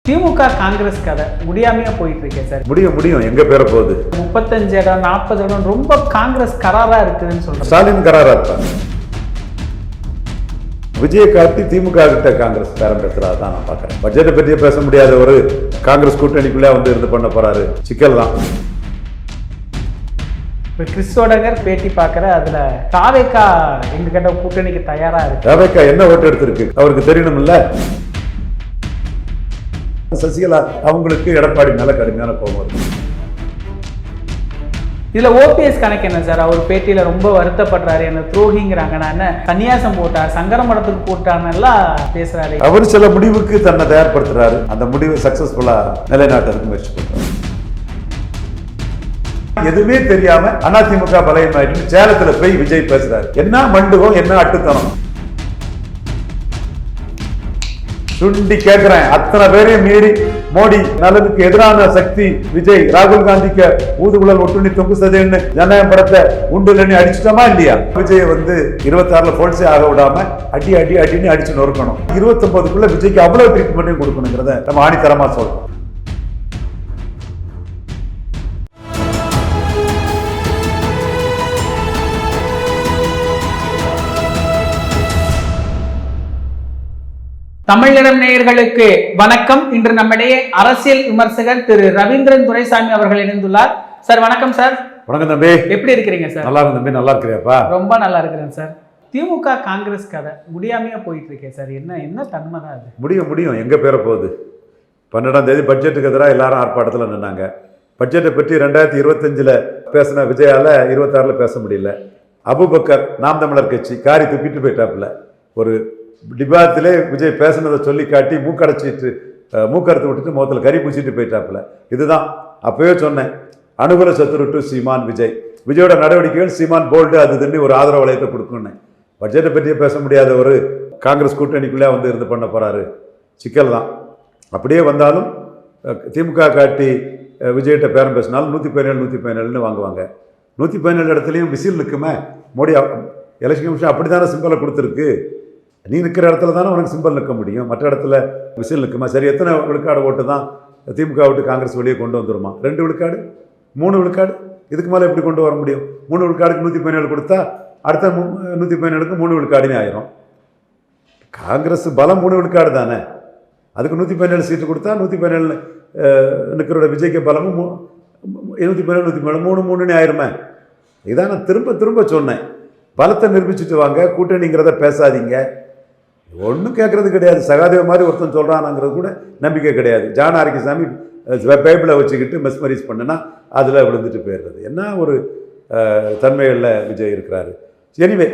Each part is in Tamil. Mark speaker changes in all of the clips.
Speaker 1: திமுக காங்கிரஸ் கதை முடியாமையா போயிட்டு இருக்கேன் சார்.
Speaker 2: முடியும் எங்க பேர போகுது
Speaker 1: 35 இடம் 40 இடம் ரொம்ப காங்கிரஸ் கராரா இருக்குதுன்னு சொல்றேன்.
Speaker 2: ஸ்டாலின் கராரா இருப்பாங்க. விஜயை காட்டி திமுக கிட்ட காங்கிரஸ் பேரம் பேசுறதா தான் நான் பாக்குறேன். பட்ஜெட்டை பற்றி பேச முடியாத ஒரு காங்கிரஸ் கூட்டணிக்குள்ளே இருந்து பண்ண போறாரு. சிக்கல் தான்.
Speaker 1: இப்போ கிறிஸ்தோடகர் பேட்டி பார்க்குற அதில் தாவேக்கா எங்ககிட்ட கூட்டணிக்கு தயாரா இருக்கு.
Speaker 2: தாவேக்கா என்ன ஓட்டு எடுத்திருக்கு அவருக்கு தெரியணும் இல்ல. சசிகலா அவங்களுக்கு எடப்பாடி மேல கடுமையான கோபம் இருக்கு.
Speaker 1: இதுல ஓபிஎஸ் கணக்கு என்ன சார்? அவர் பேட்டியில ரொம்ப வருத்தப்படுறாரு, என்ன துரோகிங்கிறாங்க, நான் என்ன சன்னியாசம் போட்டா சங்கர மடத்துக்கு போட்டான்னு எல்லாம் பேசுறாரு.
Speaker 2: அவர் சில முடிவுக்கு தன்னை தயார்படுத்துறாரு. அந்த முடிவை சக்சஸ்ஃபுல்லா நிலைநாட்டுறதுக்கு முயற்சி பண்றாரு. எதுவுமே தெரியாம அதிமுக பலயமாயிட்டு சேலத்துல போய் விஜய் பேசுறாரு. என்ன மண்டுகம், என்ன அட்டுத்தனம். சுண்டி கேட்கிறேன், அத்தனை பேரையும் மீறி மோடி நலனுக்கு எதிரான சக்தி விஜய் ராகுல் காந்திக்கு ஊதுகுழல் ஒட்டுண்ணி தொங்கு சதேன்னு ஜனநாயகம் படத்தை உண்டுலன்னு அடிச்சுட்டோமா இல்லையா? விஜய் 26 போல்ஸே ஆக விடாம அடின்னு அடிச்சு நொறுக்கணும். 29க்குள்ள விஜய்க்கு அவ்வளவு ட்ரீட்மெண்ட்டையும் கொடுக்கணுங்கிறத நம்ம ஆணித்தரமா சொல்றோம்.
Speaker 1: தமிழிடம் நேயர்களுக்கு வணக்கம். இன்று நம்மிடையே அரசியல் விமர்சகர் திரு ரவீந்திரன் துரைசாமி அவர்கள் இணைந்துள்ளார். சார் வணக்கம். சார்
Speaker 2: வணக்கம் தம்பி.
Speaker 1: எப்படி இருக்கிறீங்க சார்?
Speaker 2: நல்லா இருக்கு தம்பி. நல்லா இருக்கிறியாப்பா?
Speaker 1: ரொம்ப நல்லா இருக்கிறேன் சார். திமுக காங்கிரஸ் கதை முடியாமையா போயிட்டு இருக்கேன் சார். என்ன தன்மை தான் அது? முடியும்
Speaker 2: எங்க பேர போகுது. 12ஆம் தேதி பட்ஜெட்டுக்கு எதிராக எல்லாரும் ஆர்ப்பாட்டத்தில் நின்னாங்க. பட்ஜெட்டை பற்றி 2025 பேசின விஜயால 26 பேச முடியல. அபுபக்கர் நாம் தமிழர் கட்சி காரி துப்பிட்டு போயிட்டாப்புல. ஒரு டிபாத்திலே விஜய் பேசுனதை சொல்லி காட்டி மூக்கறுத்து விட்டுட்டு முகத்தில் கறி பூச்சிட்டு போயிட்டாப்புல. இதுதான் அப்பவே சொன்னேன், அனுகூல சத்துரு சீமான் விஜயோட நடவடிக்கைகள் சீமான் போல்டு அது தண்ணி ஒரு ஆதரவு வளையத்தை கொடுக்கணும். பட்ஜெட்டை பற்றியே பேச முடியாத ஒரு காங்கிரஸ் கூட்டணிக்குள்ளே இருந்து பண்ண போறாரு. சிக்கல் தான். அப்படியே வந்தாலும் திமுக காட்டி விஜய்கிட்ட பேரம் பேசினாலும் 117 வாங்குவாங்க. 117 இடத்துலையும் விசில் நிற்குமே. மோடி எலெக்ஷன் கமிஷன் அப்படித்தானே சிம்பலை கொடுத்துருக்கு. நீ நிற்கிற இடத்துல தானே உனக்கு சிம்பல் நிற்க முடியும், மற்ற இடத்துல விசில் நிற்குமா? சரி, எத்தனை விழுக்காடு ஓட்டு தான் திமுக விட்டு காங்கிரஸ் வெளியே கொண்டு வந்துருமா? 2 விழுக்காடு 3 விழுக்காடு? இதுக்கு மேலே எப்படி கொண்டு வர முடியும்? 3 விழுக்காடுக்கு 117 கொடுத்தா அடுத்த 117க்கு 3 விழுக்காடுன்னு ஆயிரும். காங்கிரஸ் பலம் 3 விழுக்காடு தானே. அதுக்கு 117 சீட்டு கொடுத்தா 117 நிற்கிறோட விஜய்க்கு பலமும் 117 3 ஆயிருமே. இதான் நான் திரும்ப சொன்னேன். பலத்தை நிரூபிச்சுட்டு வாங்க, கூட்டணிங்கிறத பேசாதீங்க. ஒன்றும் கேட்கறது கிடையாது. சகாதேவ மாதிரி ஒருத்தன் சொல்கிறானாங்கிறது கூட நம்பிக்கை கிடையாது. ஜான் ஆரோக்கியசாமி பைபிளை வச்சுக்கிட்டு மெஸ்மரைஸ் பண்ணுனா அதில் விழுந்துட்டு போயிடுறது. என்ன ஒரு தன்மைகளில் விஜய் இருக்கிறாரு. எனிவே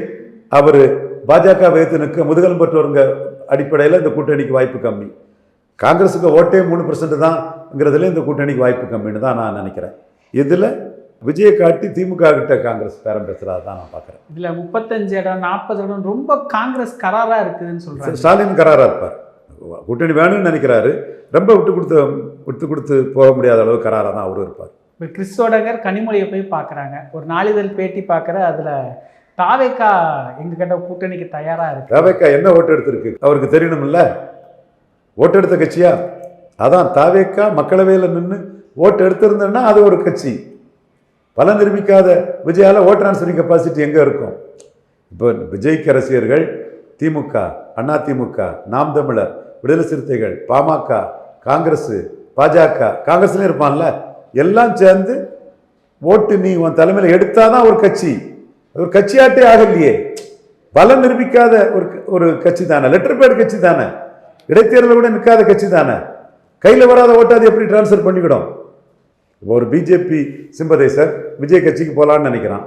Speaker 2: அவர் பாஜக வைத்து நிற்க முதுகலம் பெற்றவருங்க அடிப்படையில் இந்த கூட்டணிக்கு வாய்ப்பு கம்மி. காங்கிரஸுக்கு ஓட்டே 3% தான்ங்கிறதுல இந்த கூட்டணிக்கு வாய்ப்பு கம்மின்னு தான் நான் நினைக்கிறேன். இதில் விஜயை காட்டி திமுக கிட்ட காங்கிரஸ் பேரம் பேசுறதா தான் நான் பார்க்குறேன்.
Speaker 1: இதில் 35 இடம் 40 இடம் ரொம்ப காங்கிரஸ் கராரா இருக்குதுன்னு சொல்றாரு.
Speaker 2: ஸ்டாலின் கராரா இருப்பார். கூட்டணி வேணும்னு நினைக்கிறாரு. ரொம்ப விட்டு கொடுத்து போக முடியாத அளவு கராரா தான் அவரும் இருப்பார்.
Speaker 1: இப்போ கிறிஸ்தோடகர் கனிமொழியை போய் பார்க்குறாங்க. ஒரு நாளிதழ் பேட்டி பார்க்குற அதில் தாவேக்கா எங்ககிட்ட கூட்டணிக்கு தயாரா இருக்கு.
Speaker 2: தாவேக்கா என்ன ஓட்டு எடுத்திருக்கு அவருக்கு தெரியணும் இல்ல. ஓட்டு எடுத்த கட்சியா? அதான் தாவேக்கா மக்களவையில் நின்று ஓட்டு எடுத்திருந்தேன்னா அது ஒரு கட்சி. பல நிரூபிக்காத விஜயால ஓட் டிரான்ஸ்ஃபரிங் கெப்பாசிட்டி எங்கே இருக்கும்? இப்போ விஜய்க்கு ரசிகர்கள் திமுக, அதிமுக, நாம் தமிழர், விடுதலை சிறுத்தைகள், பாமக, காங்கிரஸ், பாஜக, காங்கிரஸ்லேயும் இருப்பான்ல, எல்லாம் சேர்ந்து ஓட்டு நீ உன் தலைமையில் எடுத்தாதான் ஒரு கட்சி. ஒரு கட்சியாட்டே ஆகலையே. பலம் நிரூபிக்காத ஒரு கட்சி தானே. லெட்டர் பேட் கட்சி தானே. இடைத்தேர்தலில் கூட நிற்காத கட்சி தானே. கையில் வராத ஓட்டு அது எப்படி டிரான்ஸ்ஃபர் பண்ணிவிடும்? ஒரு பிஜேபி சிம்பதைசர் விஜய் கட்சிக்கு போகலான்னு நினைக்கிறான்.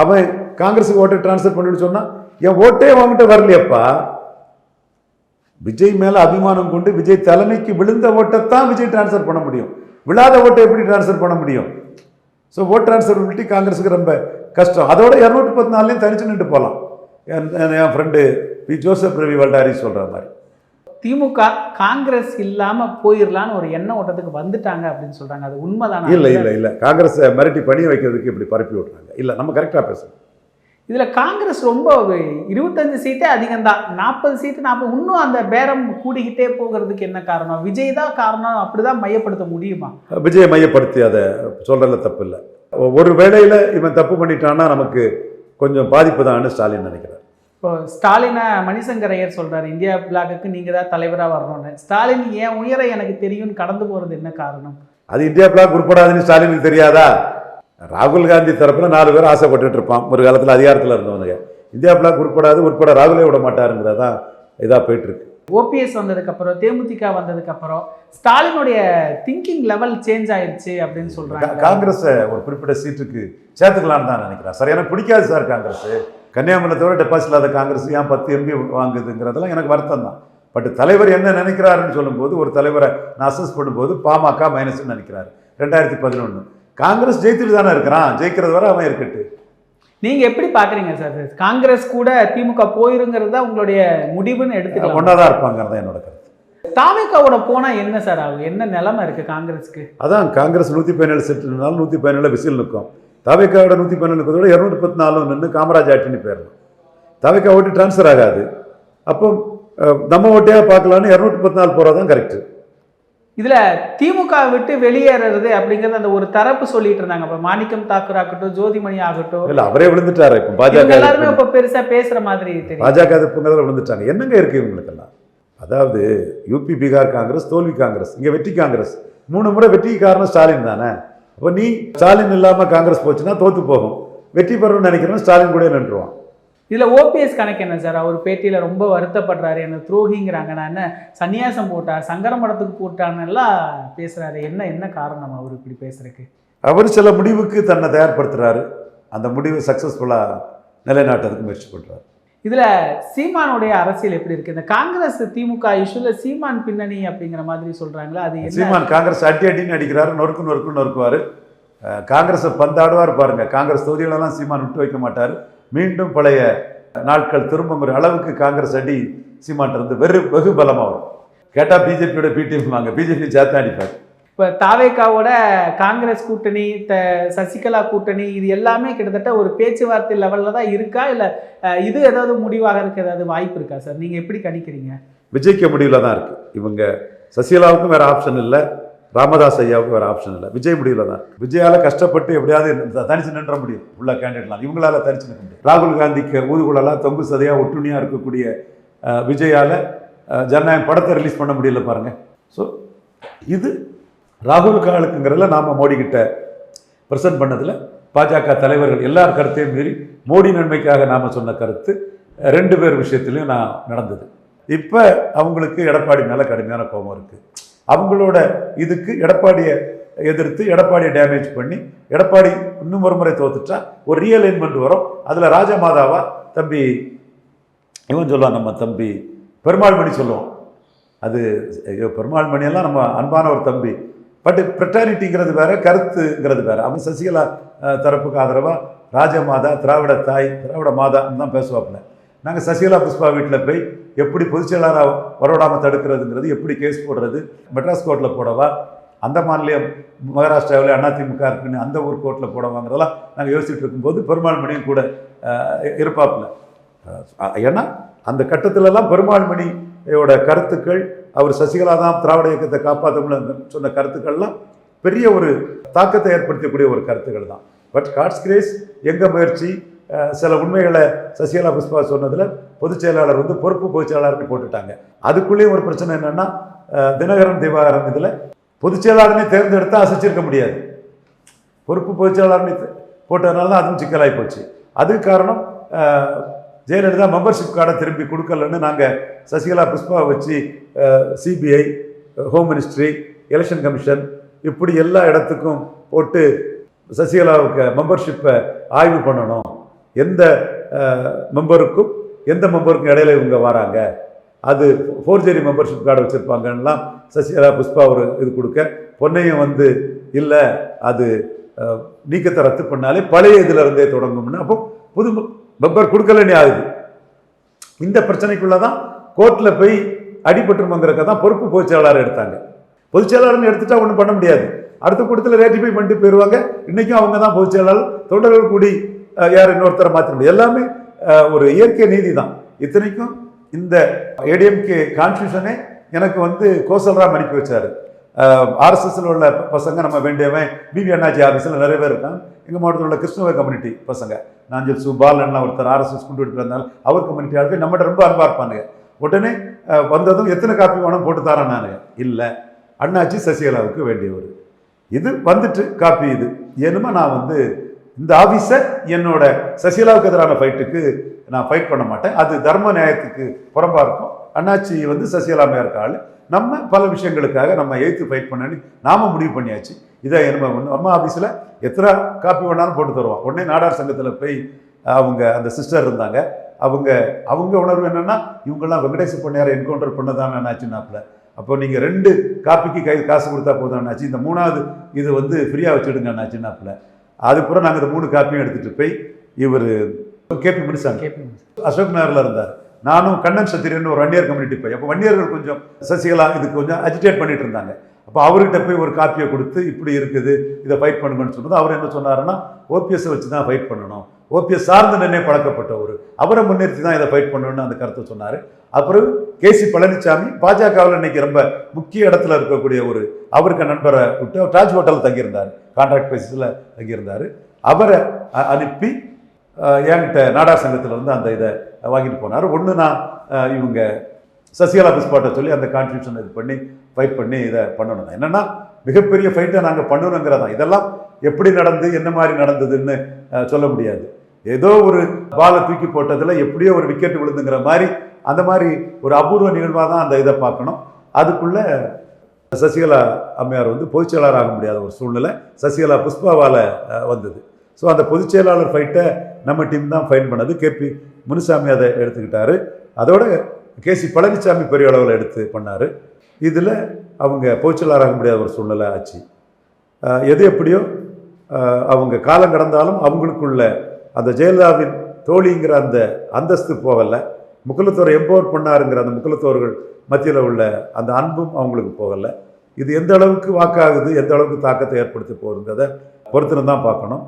Speaker 2: அவன் காங்கிரஸுக்கு ஓட்டை டிரான்ஸ்ஃபர் பண்ணிட்டு சொன்னான், என் ஓட்டே வாங்கிட்டு வரலையப்பா. விஜய் மேல அபிமானம் கொண்டு விஜய் தலைமைக்கு விழுந்த ஓட்டைத்தான் விஜய் டிரான்ஸ்ஃபர் பண்ண முடியும். விழாத ஓட்டை எப்படி டிரான்ஸ்ஃபர் பண்ண முடியும்? ஸோ ஓட் டிரான்ஸ்ஃபர்பிலிட்டி காங்கிரஸுக்கு ரொம்ப கஷ்டம். அதோட 214 தனிச்சு நின்று போகலாம். என் ஃப்ரெண்டு பி ஜோசப் ரவி வல்டாரி சொல்கிற மாதிரி
Speaker 1: திமுக காங்கிரஸ் இல்லாம போயிடலான்னு ஒரு எண்ண ஓட்டத்துக்கு வந்துட்டாங்க அப்படின்னு சொல்றாங்க. அது உண்மைதானா?
Speaker 2: இல்லை காங்கிரஸை மிரட்டி பணி வைக்கிறதுக்கு இப்படி பரப்பி விட்றாங்க. இல்லை, நம்ம கரெக்டாக பேசணும்.
Speaker 1: இதில் காங்கிரஸ் ரொம்ப 25 சீட்டே அதிகம்தான், 40 சீட்டு 40, இன்னும் அந்த பேரம் கூடிக்கிட்டே போகிறதுக்கு என்ன காரணம்? விஜய் தான் காரணம், அப்படிதான் மையப்படுத்த முடியுமா?
Speaker 2: விஜயை மையப்படுத்தி அதை சொல்கிறதுல தப்பு இல்லை. ஒரு வேளையில் இவன் தப்பு பண்ணிட்டான்னா நமக்கு கொஞ்சம் பாதிப்பு தான் ஸ்டாலின் நினைக்கிறார்.
Speaker 1: இப்போ ஸ்டாலினை மணிசங்கர் ஐயர் சொல்கிறார், இந்தியா பிளாக்குக்கு நீங்கள் தான் தலைவராக வரணும்னு. ஸ்டாலின் என் உயரை எனக்கு தெரியும்னு கடந்து போகிறது என்ன காரணம்?
Speaker 2: அது இந்தியா பிளாக் உட்படாதுன்னு ஸ்டாலினுக்கு தெரியாதா? ராகுல் காந்தி தரப்புல 4 பேர் ஆசைப்பட்டு இருப்பான் ஒரு காலத்தில் அதிகாரத்தில் இருந்தவனுங்க. இந்தியா பிளாக் உட்பட ராகுலே விட மாட்டாருங்கிறதா இதாக போயிட்டு இருக்கு.
Speaker 1: ஓபிஎஸ் வந்ததுக்கப்புறம், தேமுதிக வந்ததுக்கப்புறம் ஸ்டாலினுடைய திங்கிங் லெவல் சேஞ்ச் ஆயிடுச்சு அப்படின்னு சொல்கிறாங்க.
Speaker 2: காங்கிரஸை ஒரு குறிப்பிட்ட சீட்டுக்கு சேர்த்துக்கலான்னு தான் நினைக்கிறேன் சார். எனக்கு பிடிக்காது சார் காங்கிரஸ். கன்னியாகுமரியில் தவிர டெபாசிட் இல்லாத காங்கிரஸ் ஏன் 10 MP வாங்குதுங்கிறதெல்லாம் எனக்கு வருத்தம் தான். பட் தலைவர் என்ன நினைக்கிறாருன்னு சொல்லும்போது, ஒரு தலைவரை நான் அசஸ் பண்ணும்போது பாமக மைனஸ்ன்னு நினைக்கிறாரு. 2011 காங்கிரஸ் ஜெயித்துட்டு தானே இருக்கிறான், ஜெயிக்கிறது வரை அவன் இருக்கட்டு.
Speaker 1: நீங்கள் எப்படி பார்க்குறீங்க சார்? காங்கிரஸ் கூட திமுக போயிருங்கிறது தான் உங்களுடைய முடிவுன்னு எடுத்துக்கலாம்.
Speaker 2: ஒன்றா தான் இருப்பாங்கிறது தான் என்னோட கருத்து.
Speaker 1: தாவேக்காவோட போனால் என்ன சார் ஆகும்? என்ன நிலைமை இருக்குது காங்கிரஸுக்கு?
Speaker 2: அதான் காங்கிரஸ் 117 சீட்டுனாலும் 117 விசில் நிற்கும். தாவேக்காவோட 117 இருக்கிறதோட 214 நின்று காமராஜ் ஆட்டின்னு போயிடலாம். தாவேக்கா ஓட்டு டிரான்ஸ்ஃபர் ஆகாது. அப்போ நம்ம ஓட்டையாக பார்க்கலான்னு 214 போகிறது தான் கரெக்டு.
Speaker 1: இதில் திமுக விட்டு வெளியேறது அப்படிங்கிறது அந்த ஒரு தரப்பு சொல்லிட்டு இருந்தாங்க. இப்போ மாணிக்கம் தாக்கூர் ஆகட்டும், ஜோதிமணி ஆகட்டும்,
Speaker 2: இல்லை அவரே விழுந்துட்டாரு. இப்போ பாஜக
Speaker 1: எல்லாருமே இப்போ பெருசாக பேசுகிற மாதிரி தெரியும்.
Speaker 2: பாஜக எதிர்ப்புங்கிறதுல விழுந்துட்டாங்க. என்னங்க இருக்குது இவங்களுக்கெல்லாம்? அதாவது யூபி பீகார் காங்கிரஸ், தோல்வி காங்கிரஸ், இங்கே வெற்றி காங்கிரஸ். 3 முறை வெற்றி காரணம் ஸ்டாலின் தானே. அப்போ நீ ஸ்டாலின் இல்லாமல் காங்கிரஸ் போச்சுன்னா தோற்று போகும். வெற்றி பெறணும்னு நினைக்கிறேன், ஸ்டாலின் கூட நின்றுவான்.
Speaker 1: இதில் ஓபிஎஸ் கணக்கு என்ன சார்? அவர் பேட்டியில் ரொம்ப வருத்தப்படுறாரு, என்ன துரோகிங்கிறாங்க, நான் என்ன சன்னியாசம் போட்டா, சங்கர மடத்துக்கு போட்டான்னு எல்லாம் பேசுகிறாரு. என்ன காரணம் அவர் இப்படி பேசுறதுக்கு?
Speaker 2: அவர் சில முடிவுக்கு தன்னை தயார்படுத்துகிறாரு. அந்த முடிவை சக்ஸஸ்ஃபுல்லாக நிலைநாட்டுறதுக்கு முயற்சி பண்ணுறாரு.
Speaker 1: இதில் சீமானுடைய அரசியல் எப்படி இருக்குது? இந்த காங்கிரஸ் திமுக இஷ்யூவில் சீமான் பின்னணி அப்படிங்கிற மாதிரி சொல்கிறாங்களா? அது
Speaker 2: சீமான் காங்கிரஸ் அடின்னு அடிக்கிறாரு, நொறுக்குன்னு. காங்கிரஸை பந்தாடுவார் பாருங்க. காங்கிரஸ் தொகுதிகளெல்லாம் சீமான் விட்டு வைக்க மாட்டார். மீண்டும் பழைய நாட்கள் திரும்புங்கிற அளவுக்கு காங்கிரஸ் அடி சீமான் இருந்து வெகு பலமாக வரும். கேட்டால் பிஜேபியோட பிடிஎம் வாங்க, பிஜேபி சேர்த்து அடிப்பார்.
Speaker 1: இப்போ தாவேக்காவோட காங்கிரஸ் கூட்டணி, சசிகலா கூட்டணி, இது எல்லாமே கிட்டத்தட்ட ஒரு பேச்சுவார்த்தை லெவலில் தான் இருக்கா, இல்லை இது ஏதாவது முடிவாக இருக்க ஏதாவது வாய்ப்பு இருக்கா சார்? நீங்கள் எப்படி கணிக்கிறீங்க?
Speaker 2: விஜய்க்கு முடிவில் தான் இருக்குது. இவங்க சசிகலாவுக்கும் வேறு ஆப்ஷன் இல்லை, ராமதாஸ் ஐயாவுக்கு வேறு ஆப்ஷன் இல்லை. விஜய் முடிவில் தான். விஜயால் கஷ்டப்பட்டு எப்படியாவது தனிச்சு நின்ற முடியும். உள்ள கேண்டிடேட்லாம் இவங்களால தனிச்சு நிற்க முடியும். ராகுல் காந்திக்கு ஊதுகுழலாம் தொங்கு சதையாக ஒட்டுணியாக இருக்கக்கூடிய விஜயால் ஜனநாயகம் படத்தை ரிலீஸ் பண்ண முடியல பாருங்க. ஸோ இது ராகுல் காலுக்குங்கிறதுல நாம் மோடி கிட்ட ப்ரெசென்ட் பண்ணதில் பாஜக தலைவர்கள் எல்லார் கருத்தையும் மீறி மோடி நன்மைக்காக நாம் சொன்ன கருத்து 2 பேர் விஷயத்துலையும் நடந்தது. இப்போ அவங்களுக்கு எடப்பாடி மேலே கடுமையான கோபம் இருக்குது. அவங்களோட இதுக்கு எடப்பாடியை எதிர்த்து எடப்பாடியை டேமேஜ் பண்ணி எடப்பாடி இன்னும் ஒரு முறை தோத்துட்டா ஒரு ரீஅலைன்மெண்ட் வரும். அதில் ராஜமாதாவா தம்பி இவன் சொல்லுவான், நம்ம தம்பி பெருமாள் மணி சொல்லுவோம். அது பெருமாள் மணியெல்லாம் நம்ம அன்பான ஒரு தம்பி. பட் ஃப்ரெட்டர்னிட்டிங்கிறது வேறு, கருத்துங்கிறது வேறு. அவன் சசிகலா தரப்புக்கு ஆதரவாக ராஜமாதா, திராவிட தாய், திராவிட மாதான்னு தான் பேசுவாப்புல. நாங்கள் சசிகலா புஷ்பா வீட்டில் போய் எப்படி பொதுச்செயலாளராக வரவிடாமல் தடுக்கிறதுங்கிறது, எப்படி கேஸ் போடுறது, மெட்ராஸ் கோர்ட்டில் போடவா, அந்த மாநிலம் மகாராஷ்டிராவில் அதிமுக இருக்குன்னு அந்த ஊர் கோர்ட்டில் போடவாங்கிறதெல்லாம் நாங்கள் யோசிச்சுட்டு இருக்கும்போது பெருமாள் மணியும் கூட இருப்பாப்புல. ஏன்னா அந்த கட்டத்திலலாம் பெருமாள் மணியோட கருத்துக்கள், அவர் சசிகலா தான் திராவிட இயக்கத்தை காப்பாற்றணும்னு சொன்ன கருத்துக்கள்லாம் பெரிய ஒரு தாக்கத்தை ஏற்படுத்தக்கூடிய ஒரு கருத்துக்கள் தான். பட் காட்ஸ் கிரேஸ் எங்கள் முயற்சி, சில உண்மைகளை சசிகலா புஷ்பா சொன்னதில் பொதுச் செயலாளர் பொறுப்பு பொதுச் செயலாளர்னு போட்டுட்டாங்க. அதுக்குள்ளேயும் ஒரு பிரச்சனை என்னென்னா, தினகரன் திவாகரன் இதில் பொதுச் செயலாளர்னே தேர்ந்தெடுத்தால் அசைச்சிருக்க முடியாது. பொறுப்பு பொதுச் செயலாளர்னு போட்டதுனால தான் அதுவும் சிக்கலாகி போச்சு. அதுக்கு காரணம் ஜெயலலிதா மெம்பர்ஷிப் கார்டை திரும்பி கொடுக்கலன்னு நாங்கள் சசிகலா புஷ்பாவை வச்சு CBI, home ministry, election commission இப்படி எல்லா இடத்துக்கும் போட்டு சசிகலாவுக்கு மெம்பர்ஷிப்பை ஆய்வு பண்ணணும். எந்த மெம்பருக்கும் இடையில இவங்க வராங்க, அது ஃபோர்ஜரி மெம்பர்ஷிப் கார்டு வச்சுருப்பாங்கலாம் சசிகலா புஷ்பா ஒரு இது கொடுக்க, பொன்னையும் இல்லை அது நீக்கத்தை ரத்து பண்ணாலே பழைய இதில் இருந்தே தொடங்கும்னு, அப்போ புது மெம்பர் கொடுக்கலன்னு ஆகுது. இந்த பிரச்சனைக்குள்ளே தான் கோர்ட்டில் போய் அடிபட்டுருமங்கிறக்க தான் பொறுப்பு பொதுச் செயலாளர் எடுத்தாங்க. பொதுச் செயலாளர்னு எடுத்துட்டா ஒன்றும் பண்ண முடியாது. அடுத்த கூட்டத்தில் ரேட்டிஃபை பண்ணிட்டு போயிடுவாங்க. இன்றைக்கும் அவங்க தான் பொதுச் செயலாளர். தொண்டர்கள் கூடி யார் இன்னொருத்தரை மாற்ற முடியும். எல்லாமே ஒரு இயற்கை நீதி தான். இத்தனைக்கும் இந்த ஏடிஎம்கே கான்ஸ்டியூஷனே எனக்கு வந்து கோசல்ராம் அனுப்பி வச்சாரு. ஆர்எஸ்எஸ்ல உள்ள பசங்க நம்ம வேண்டியவன் பிவி அண்ணாச்சி ஆஃபீஸில் நிறைய பேர் இருக்காங்க. எங்கள் மாவட்டத்தில் உள்ள கிருஷ்ணவ கம்யூனிட்டி பசங்க, நாஞ்சல் சுபாலன் ஒருத்தர் ஆர்எஸ்எஸ் கொண்டு விட்டு இருந்தாலும் அவர் கம்யூனிட்டி ஆளுக்கு நம்மகிட்ட ரொம்ப அன்பாக இருப்பானுங்க. உடனே வந்ததும் எத்தனை காப்பி வேணும் போட்டு தரேன் நான். இல்லை, அண்ணாச்சி சசிகலாவுக்கு வேண்டியவர். இது வந்துட்டு காப்பி இது ஏனுமா நான் வந்து இந்த ஆஃபீஸை என்னோட சசிகலாவுக்கு எதிரான ஃபைட்டுக்கு நான் ஃபைட் பண்ண மாட்டேன். அது தர்ம நியாயத்துக்கு புறம்பாக இருக்கும். அண்ணாச்சி வந்து சசிகலாமையாக இருக்க ஆள். நம்ம பல விஷயங்களுக்காக நம்ம எய்த்து ஃபைட் பண்ணி நாம முடிவு பண்ணியாச்சு. இதை நம்ம அம்மா ஆஃபீஸில் எத்தனை காப்பி வேணாலும் போட்டு தருவோம். உடனே நாடார் சங்கத்தில் போய் அவங்க அந்த சிஸ்டர் இருந்தாங்க. அவங்க உணர்வு என்னன்னா, இவங்கெல்லாம் வெங்கடேச பொன்னையாரை என்கவுண்டர் பண்ணதான் என்னாச்சுன்னாப்புல. அப்போ நீங்கள் 2 காப்பிக்கு காசு கொடுத்தா போதும் என்னாச்சு, இந்த 3வது இது வந்து ஃப்ரீயாக வச்சுடுங்க என்னாச்சுன்னாப்புல. அதுக்கப்புறம் நாங்கள் இந்த 3 காப்பியும் எடுத்துகிட்டு போய் இவர் கேபி முனிசாமி அசோக் நகரில் இருந்தார். நானும் கண்ணன் சத்திரியன் ஒரு வன்னியர் கம்யூனிட்டி போய், அப்போ வன்னியர்கள் கொஞ்சம் சசிகலா இதுக்கு கொஞ்சம் அஜிடேட் பண்ணிட்டு இருந்தாங்க. அப்போ அவர்கிட்ட போய் ஒரு காப்பியை கொடுத்து இப்படி இருக்குது, இதை ஃபைட் பண்ணுங்கன்னு சொன்னது. அவர் என்ன சொன்னாருன்னா, ஓபிஎஸ்ஸை வச்சு தான் ஃபைட் பண்ணணும், ஓபிஎஸ் சார்ந்து நின்னே பழக்கப்பட்டவர், அவரை முன்னிறுத்தி தான் இதை ஃபைட் பண்ணணும்னு அந்த கருத்தை சொன்னார். அப்புறம் கேசி பழனிசாமி பாஜகவில் இன்னைக்கு ரொம்ப முக்கிய இடத்துல இருக்கக்கூடிய ஒரு அவருக்கு நண்பரை விட்டு அவர் தாஜ் ஹோட்டலில் தங்கியிருந்தார், கான்ட்ராக்ட் பேசிஸில் தங்கியிருந்தார். அவரை அனுப்பி என்கிட்ட நாடார் சங்கத்தில் இருந்து அந்த இதை வாங்கிட்டு போனார். ஒன்று நான் இவங்க சசிகலா புஷ்பாட்டை சொல்லி அந்த கான்ட்ரிபியூஷன் இது பண்ணி ஃபைட் பண்ணி இதை பண்ணணும். என்னென்னா மிகப்பெரிய ஃபைட்டை நாங்கள் பண்ணணுங்கிறதான். இதெல்லாம் எப்படி நடந்து என்ன மாதிரி நடந்ததுன்னு சொல்ல முடியாது. ஏதோ ஒரு பாலை தூக்கி போட்டதில் எப்படியோ ஒரு விக்கெட் விழுந்துங்கிற மாதிரி அந்த மாதிரி ஒரு அபூர்வ நிகழ்வாக தான் அந்த இதை பார்க்கணும். அதுக்குள்ளே சசிகலா அம்மையார் வந்து பொதுச் செயலாளர் ஆக முடியாத ஒரு சூழ்நிலை சசிகலா புஷ்பாவால் வந்தது. ஸோ அந்த பொதுச் செயலாளர் ஃபைட்டை நம்ம டீம் தான் ஃபைட் பண்ணது. கேபி முனுசாமி அதை எடுத்துக்கிட்டாரு. அதோட கேசி பழனிசாமி பெரிய அளவில் எடுத்து பண்ணார். இதில் அவங்க பொதுச் செயலாளர் ஆக முடியாத ஒரு சூழ்நிலை ஆச்சு. எது எப்படியோ அவங்க காலம் கடந்தாலும் அவங்களுக்குள்ள அந்த ஜெயலலிதாவின் தோழிங்கிற அந்த அந்தஸ்து போகலை. முக்குலத்தோரை எம்பவர் பண்ணாருங்கிற அந்த முக்குலத்தோர்கள் மத்தியில் உள்ள அந்த அன்பும் அவங்களுக்கு போகலை. இது எந்த அளவுக்கு வாக்காகுது, எந்த அளவுக்கு தாக்கத்தை ஏற்படுத்தி போகுதுங்கிறத பொறுத்துன்னு தான் பார்க்கணும்.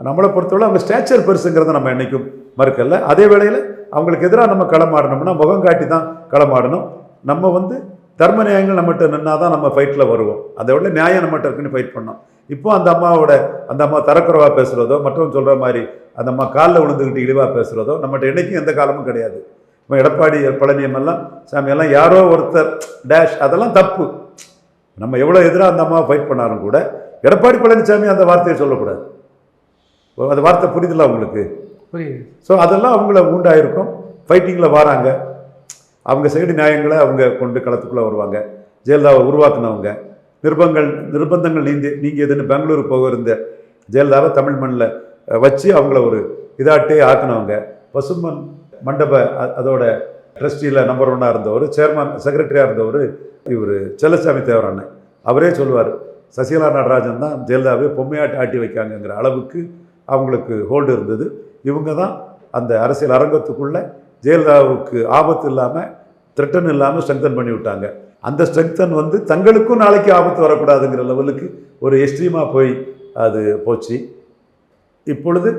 Speaker 2: நம்மளை பொறுத்தவரை அவங்க ஸ்டேச்சர் பெருசுங்கிறத நம்ம என்றைக்கும் மறுக்கல. அதே வேளையில் அவங்களுக்கு எதிராக நம்ம களமாடணும்னா முகம் காட்டி தான் களமாடணும். நம்ம வந்து தர்ம நியாயங்கள் நம்மகிட்ட நின்னா தான் நம்ம ஃபைட்டில் வருவோம். அதை விட நியாயம் நம்மகிட்ட இருக்குன்னு ஃபைட் பண்ணோம். இப்போ அந்த அம்மா தரக்குறவாக பேசுகிறதோ மற்றவங்க சொல்கிற மாதிரி அந்த அம்மா காலில் விழுந்துக்கிட்டு இழிவாக பேசுகிறதோ நம்மகிட்ட என்றைக்கும் எந்த காலமும் கிடையாது. இப்போ எடப்பாடி பழனியமெல்லாம் சாமியெல்லாம் யாரோ ஒருத்தர் டேஷ் அதெல்லாம் தப்பு. நம்ம எவ்வளோ எதிராக அந்த அம்மாவை ஃபைட் பண்ணாலும் கூட எடப்பாடி பழனிசாமி அந்த வார்த்தையை சொல்லக்கூடாது. அந்த வார்த்தை புரியுதில்ல அவங்களுக்கு?
Speaker 1: புரியுது.
Speaker 2: ஸோ அதெல்லாம் அவங்கள உண்டாயிருக்கும். ஃபைட்டிங்கில் வராங்க, அவங்க சைடு நியாயங்களை அவங்க கொண்டு களத்துக்குள்ளே வருவாங்க. ஜெயலலிதாவை உருவாக்குனவங்க, நிர்பந்தங்கள் நீங்கியதுன்னு பெங்களூரு போக இருந்த ஜெயலலிதாவை தமிழ் மண்ணில் வச்சு அவங்கள ஒரு இதாட்டே ஆக்கினவங்க. பசுமன் மண்டப அதோட ட்ரஸ்டியில் நம்பர் 1 இருந்தவர், சேர்மன் செக்ரட்டரியாக இருந்தவர் இவர் செல்லசாமி தேவர் அண்ணன். அவரே சொல்லுவார், சசிகலா நடராஜன் தான் ஜெயலலிதாவே பொம்மையாட்டி ஆட்டி வைக்காங்கங்கிற அளவுக்கு அவங்களுக்கு ஹோல்டு இருந்தது. இவங்க தான் அந்த அரசியல் அரங்கத்துக்குள்ளே ஜெயலலிதாவுக்கு ஆபத்து இல்லாமல் த்ரெட்டன் இல்லாமல் ஸ்ட்ரெங்தன் பண்ணி விட்டாங்க. அந்த ஸ்ட்ரெங்தன் வந்து தங்களுக்கும் நாளைக்கு ஆபத்து வரக்கூடாதுங்கிற லெவலுக்கு ஒரு எக்ஸ்ட்ரீமாக போய் அது போச்சு. இப்பொழுது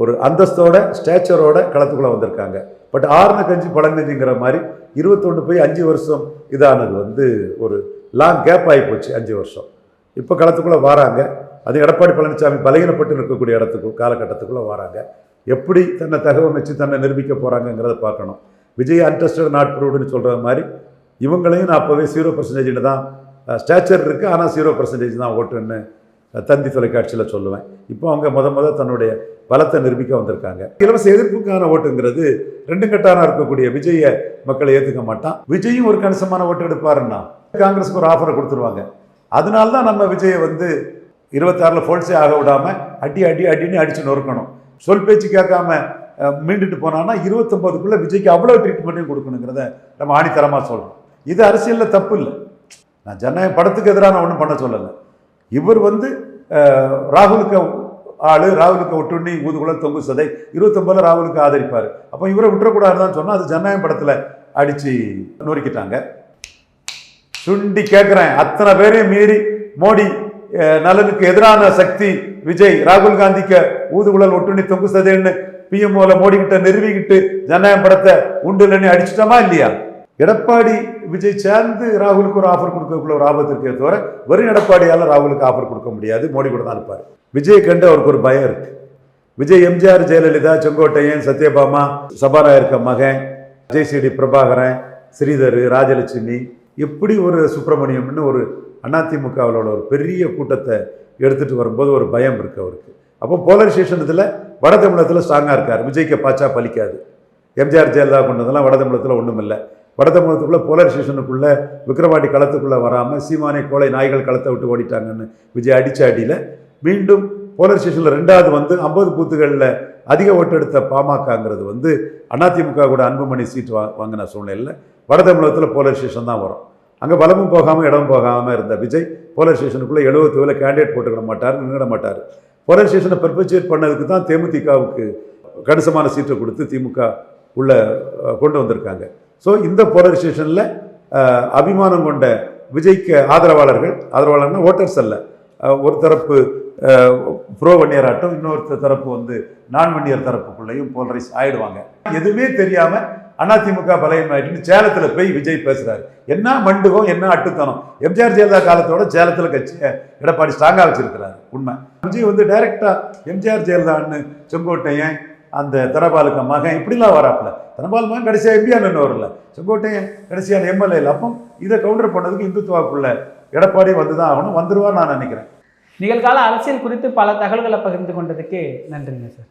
Speaker 2: ஒரு அந்தஸ்தோட ஸ்டேச்சரோட களத்துக்குள்ளே வந்திருக்காங்க. பட் ஆறுன கஞ்சி பழங்கஞ்சிங்கிற மாதிரி 21 போய் 5 வருஷம் இதானது வந்து ஒரு லாங் கேப் ஆகி போச்சு. 5 வருஷம் இப்போ களத்துக்குள்ளே வராங்க. அது எடப்பாடி பழனிசாமி பலகீனப்பட்டு இருக்கக்கூடிய காலகட்டத்துக்குள்ளே வராங்க. எப்படி தன்னை தகவமைச்சு தன்னை நிரூபிக்க போகிறாங்கங்கிறத பார்க்கணும். விஜய் அன்டெஸ்டட் நாட் ப்ரூவ்டுன்னு சொல்கிற மாதிரி இவங்களையும் நான் அப்போவே 0% தான் ஸ்டேச்சர் இருக்குது, ஆனால் 0% தான் ஓட்டுன்னு தந்தி தொலைக்காட்சியில் சொல்லுவேன். இப்போ அவங்க முத தன்னுடைய பலத்தை நிரூபிக்க வந்திருக்காங்க. இலவச எதிர்ப்புக்கான ஓட்டுங்கிறது 2 கட்டாராக இருக்கக்கூடிய விஜய மக்களை ஏற்றுக்க மாட்டான். விஜயும் ஒரு கணிசமான ஓட்டு எடுப்பாருன்னா காங்கிரஸுக்கு ஒரு ஆஃபரை கொடுத்துருவாங்க. அதனால தான் நம்ம விஜயை வந்து 26 ஃபோல்ஸே ஆக விடாமல் அடின்னு அடித்து நொறுக்கணும். சொல் பேச்சு கேட்காம மீண்டுட்டு போனான்னா 29க்குள்ளே விஜய்க்கு அவ்வளோ ட்ரீட்மெண்ட்டையும் கொடுக்கணுங்கிறத நம்ம ஆணித்தரமாக சொல்கிறோம். இது அரசியலில் தப்பு இல்லை. நான் ஜனநாயக படத்துக்கு எதிராக நான் ஒன்றும் பண்ண சொல்லலை. இவர் வந்து ராகுலுக்கு ராகுலுக்கு ஒட்டுண்ணி ஊதுகுழல் தொங்கு சதை 29 ராகுலுக்கு ஆதரிப்பார். அப்போ இவரை விட்டுறக்கூடாதுன்னு தான் சொன்னால் அது ஜனநாயக படத்தில் அடித்து நொறுக்கிட்டாங்க. சுண்டி கேட்குறேன், அத்தனை பேரையும் மீறி மோடி நலனுக்கு எதிரான சக்தி விஜய், ராகுல் காந்திக்கு ஊதுகுழல் ஒட்டுணி தொங்குசதேன்னு பிஎம்ஓல மோடிக்கிட்ட நிறுவிக்கிட்டு ஜனநாயகம் படத்தை உண்டு இல்லைன்னு அடிச்சிட்டோமா இல்லையா? எடப்பாடி விஜய் சேர்ந்து ராகுலுக்கு ஒரு ஆஃபர் கொடுக்கக்குள்ள ஒரு ஆபத்து இருக்கே தவிர வெறும் எடப்பாடியால் ராகுலுக்கு ஆஃபர் கொடுக்க முடியாது. மோடி கூட தான் இருப்பார். விஜய் கண்டு அவருக்கு ஒரு பயம் இருக்கு. விஜய் எம்ஜிஆர், ஜெயலலிதா, செங்கோட்டையன், சத்யபாமா, சபாநாயக்க மகன், ஜெய்சிடி பிரபாகரன், ஸ்ரீதர், ராஜலட்சுமி, எப்படி ஒரு சுப்பிரமணியம்னு ஒரு அதிமுகவில் ஒரு பெரிய கூட்டத்தை எடுத்துட்டு வரும்போது ஒரு பயம் இருக்கு அவருக்கு. அப்போ போலரைசேஷன் இதில் வட தமிழகத்தில் ஸ்ட்ராங்காக இருக்கார். விஜய்க்கு பாச்சா பலிக்காது. எம்ஜிஆர், ஜெயலலிதா கொண்டதெல்லாம் வட தமிழகத்தில் ஒன்றும் இல்லை. வட தமிழகத்துக்குள்ளே போலரைசேஷனுக்குள்ளே விக்கிரவாண்டி களத்துக்குள்ளே வராமல் சீமானை கோலை நாய்கள் களத்தை விட்டு ஓடிட்டாங்கன்னு விஜய் அடித்த அடியில் மீண்டும் போலரைசேஷனில் 2வது வந்து 50 பூத்துகளில் அதிக ஓட்டு எடுத்த பாமகங்கிறது வந்து அதிமுக கூட அன்புமணி சீட்டு வாங்கின சூழ்நிலையில் வட தமிழகத்தில் போலரைசேஷன் தான் வரும். அங்கே பலமும் போகாமல் இடமும் போகாமல் இருந்த விஜய் போலரைசேஷனுக்குள்ளே 70 கேண்டிடேட் போட்டுக்கிட மாட்டார், நின்றுட மாட்டார். போலரைசேஷனை பெர்பச்சுவேட் பண்ணதுக்கு தான் தேமுதிகவுக்கு கணிசமான சீட்டை கொடுத்து திமுக உள்ள கொண்டு வந்திருக்காங்க. ஸோ இந்த போலரைசேஷனில் அபிமானம் கொண்ட விஜய்க்கு ஆதரவாளர்னா ஓட்டர்ஸ் அல்ல, ஒரு தரப்பு ப்ரோ வன்னியராட்டம், இன்னொரு தரப்பு வந்து நான் வன்னியர் தரப்புக்குள்ளேயும் போலரைஸ் ஆயிடுவாங்க. எதுவுமே தெரியாமல் அதிமுக பலயமாயிட்டுன்னு சேலத்தில் போய் விஜய் பேசுகிறாரு. என்ன மண்டுகம், என்ன அட்டுத்தனம். எம்ஜிஆர், ஜெயலலிதா காலத்தோட சேலத்தில் கட்சி எடப்பாடி ஸ்ட்ராங்காக வச்சிருக்கிறாரு. உண்மை. விஜய் வந்து டைரக்டாக எம்ஜிஆர், ஜெயலலிதான்னு செங்கோட்டையன், அந்த தனபாலுக்கு மகன் இப்படிலாம் வராப்புல. தனபால் மகன் கடைசியாக எம்பியான்னு வரல, செங்கோட்டையன் கடைசியான எம்எல்ஏ இல்லை. அப்போ இதை கவுண்டர் பண்ணதுக்கு இந்துத்துவாக்குள்ள எடப்பாடி வந்து தான் ஆகணும், வந்துடுவார் நான் நினைக்கிறேன்.
Speaker 1: நிகழ்கால அரசியல் குறித்து பல தகவல்களை பகிர்ந்து கொண்டதுக்கு நன்றிங்க சார்.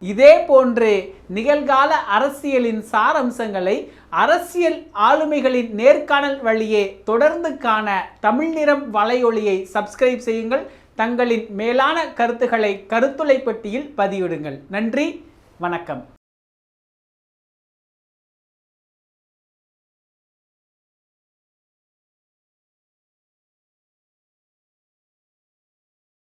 Speaker 1: இதே போன்று நிகழ்கால அரசியலின் சாரம்சங்களை அரசியல் ஆளுமைகளின் நேர்காணல் வழியே தொடர்ந்து காண தமிழ் நிறம் வலையொலியை சப்ஸ்கிரைப் செய்யுங்கள். தங்களின் மேலான கருத்துக்களை கருத்துளை பெட்டியில் பதிவிடுங்கள். நன்றி, வணக்கம்.